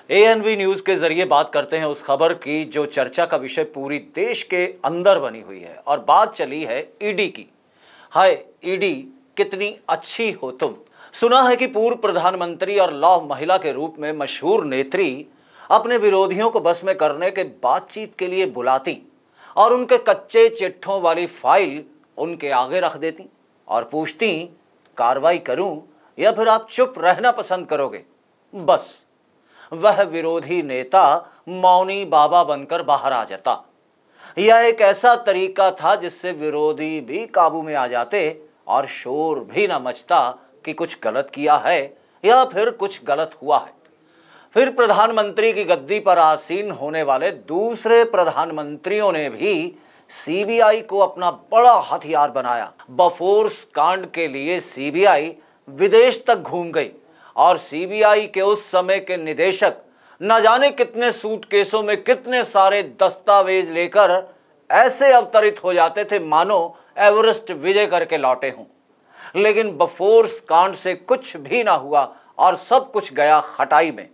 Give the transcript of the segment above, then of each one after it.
एएनवी news के जरिए बात करते हैं उस खबर की जो चर्चा का विषय पूरी देश के अंदर बनी हुई है और बात चली है ईडी की। हाय ईडी कितनी अच्छी हो तुम। सुना है कि पूर्व प्रधानमंत्री और लौह महिला के रूप में मशहूर नेत्री अपने विरोधियों को बस में करने के बातचीत के लिए बुलाती और उनके कच्चे चिट्ठों वाली फाइल उनके आगे रख देती और पूछती कार्रवाई करूं या फिर आप चुप रहना पसंद करोगे। बस वह विरोधी नेता मौनी बाबा बनकर बाहर आ जाता। यह एक ऐसा तरीका था जिससे विरोधी भी काबू में आ जाते और शोर भी न मचता कि कुछ गलत किया है या फिर कुछ गलत हुआ है। फिर प्रधानमंत्री की गद्दी पर आसीन होने वाले दूसरे प्रधानमंत्रियों ने भी सीबीआई को अपना बड़ा हथियार बनाया। बफोर्स कांड के लिए सीबीआई विदेश तक घूम गई और सीबीआई के उस समय के निदेशक न जाने कितने सूटकेसों में कितने सारे दस्तावेज लेकर ऐसे अवतरित हो जाते थे मानो एवरेस्ट विजय करके लौटे हों। लेकिन बफोर्स कांड से कुछ भी ना हुआ और सब कुछ गया खटाई में।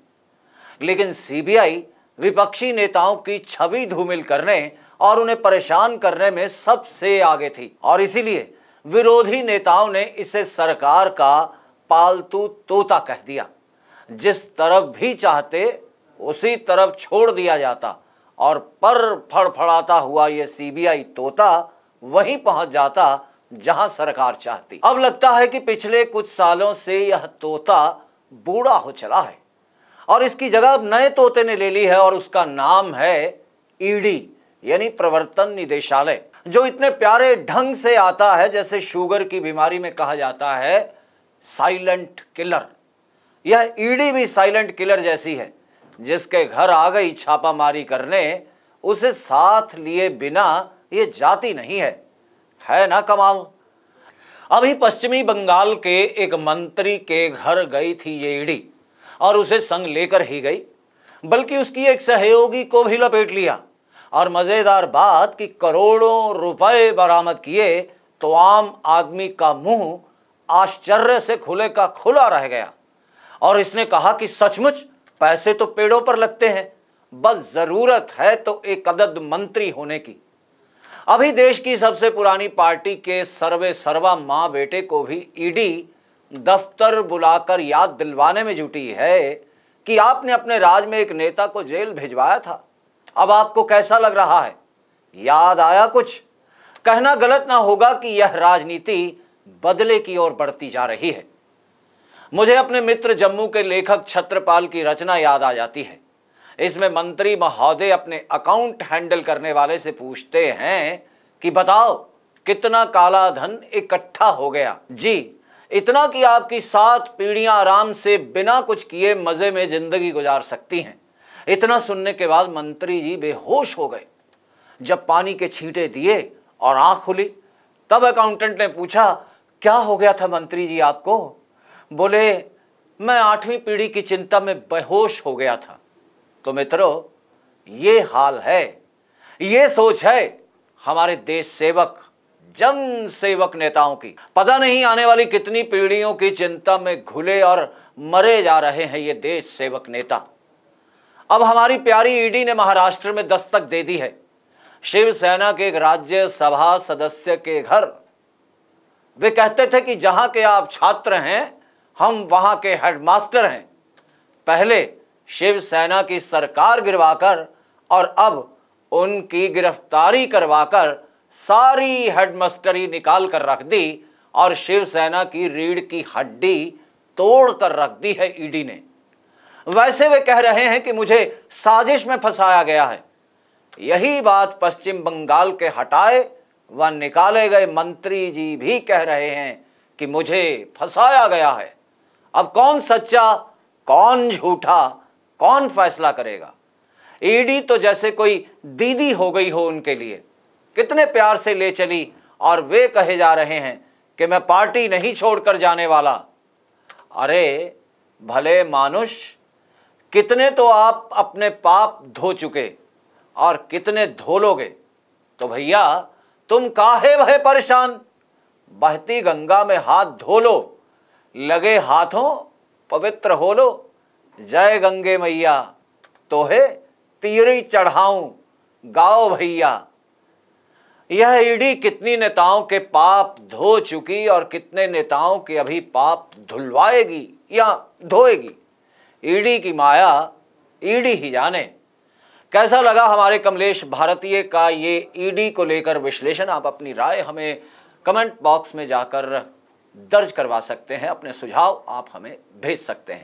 लेकिन सीबीआई विपक्षी नेताओं की छवि धूमिल करने और उन्हें परेशान करने में सबसे आगे थी और इसीलिए विरोधी नेताओं ने इसे सरकार का पालतू तोता कह दिया। जिस तरफ भी चाहते उसी तरफ छोड़ दिया जाता और पर फड़फड़ाता हुआ यह सीबीआई तोता वहीं पहुंच जाता जहां सरकार चाहती। अब लगता है कि पिछले कुछ सालों से यह तोता बूढ़ा हो चला है और इसकी जगह अब नए तोते ने ले ली है और उसका नाम है ईडी यानी प्रवर्तन निदेशालय, जो इतने प्यारे ढंग से आता है जैसे शुगर की बीमारी में कहा जाता है साइलेंट किलर। यह ईडी भी साइलेंट किलर जैसी है। जिसके घर आ गई छापामारी करने उसे साथ लिए बिना ये जाती नहीं है ना कमाल। अभी पश्चिमी बंगाल के एक मंत्री के घर गई थी ये ईडी और उसे संग लेकर ही गई, बल्कि उसकी एक सहयोगी को भी लपेट लिया। और मजेदार बात कि करोड़ों रुपए बरामद किए तो आम आदमी का मुंह आश्चर्य से खुले का खुला रह गया और इसने कहा कि सचमुच पैसे तो पेड़ों पर लगते हैं, बस जरूरत है तो एक अदद मंत्री होने की। अभी देश की सबसे पुरानी पार्टी के सर्वे सर्वा मां बेटे को भी ईडी दफ्तर बुलाकर याद दिलवाने में जुटी है कि आपने अपने राज में एक नेता को जेल भिजवाया था। अब आपको कैसा लग रहा है? याद आया कुछ? कहना गलत ना होगा कि यह राजनीति बदले की ओर बढ़ती जा रही है। मुझे अपने मित्र जम्मू के लेखक छत्रपाल की रचना याद आ जाती है। इसमें मंत्री महोदय अपने अकाउंट हैंडल करने वाले से पूछते हैं कि बताओ कितना काला धन इकट्ठा हो गया। जी इतना कि आपकी 7 पीढ़ियां आराम से बिना कुछ किए मजे में जिंदगी गुजार सकती हैं। इतना सुनने के बाद मंत्री जी बेहोश हो गए। जब पानी के छींटे दिए और आंख खुली तब अकाउंटेंट ने पूछा क्या हो गया था मंत्री जी आपको? बोले मैं 8वीं पीढ़ी की चिंता में बेहोश हो गया था। तो मित्रों ये हाल है, ये सोच है हमारे देश सेवक जन सेवक नेताओं की। पता नहीं आने वाली कितनी पीढ़ियों की चिंता में घुले और मरे जा रहे हैं ये देश सेवक नेता। अब हमारी प्यारी ईडी ने महाराष्ट्र में दस्तक दे दी है। शिवसेना के एक राज्यसभा सदस्य के घर। वे कहते थे कि जहां के आप छात्र हैं हम वहां के हेडमास्टर हैं। पहले शिवसेना की सरकार गिरवाकर और अब उनकी गिरफ्तारी करवाकर सारी हेडमास्टरी निकाल कर रख दी और शिवसेना की रीढ़ की हड्डी तोड़ कर रख दी है ईडी ने। वैसे वे कह रहे हैं कि मुझे साजिश में फंसाया गया है। यही बात पश्चिम बंगाल के हटाए व निकाले गए मंत्री जी भी कह रहे हैं कि मुझे फंसाया गया है। अब कौन सच्चा कौन झूठा कौन फैसला करेगा? ईडी तो जैसे कोई दीदी हो गई हो उनके लिए। कितने प्यार से ले चली और वे कहे जा रहे हैं कि मैं पार्टी नहीं छोड़कर जाने वाला। अरे भले मानुष, कितने तो आप अपने पाप धो चुके और कितने धो लोगे। तो भैया तुम काहे भय परेशान? बहती गंगा में हाथ धो लो, लगे हाथों पवित्र हो लो। जय गंगे मैया। तोहे तीरी चढ़ाऊं, गाओ भैया। यह ईडी कितनी नेताओं के पाप धो चुकी और कितने नेताओं के अभी पाप धुलवाएगी या धोएगी, ईडी की माया ईडी ही जाने। कैसा लगा हमारे कमलेश भारतीय का ये ईडी को लेकर विश्लेषण? आप अपनी राय हमें कमेंट बॉक्स में जाकर दर्ज करवा सकते हैं, अपने सुझाव आप हमें भेज सकते हैं।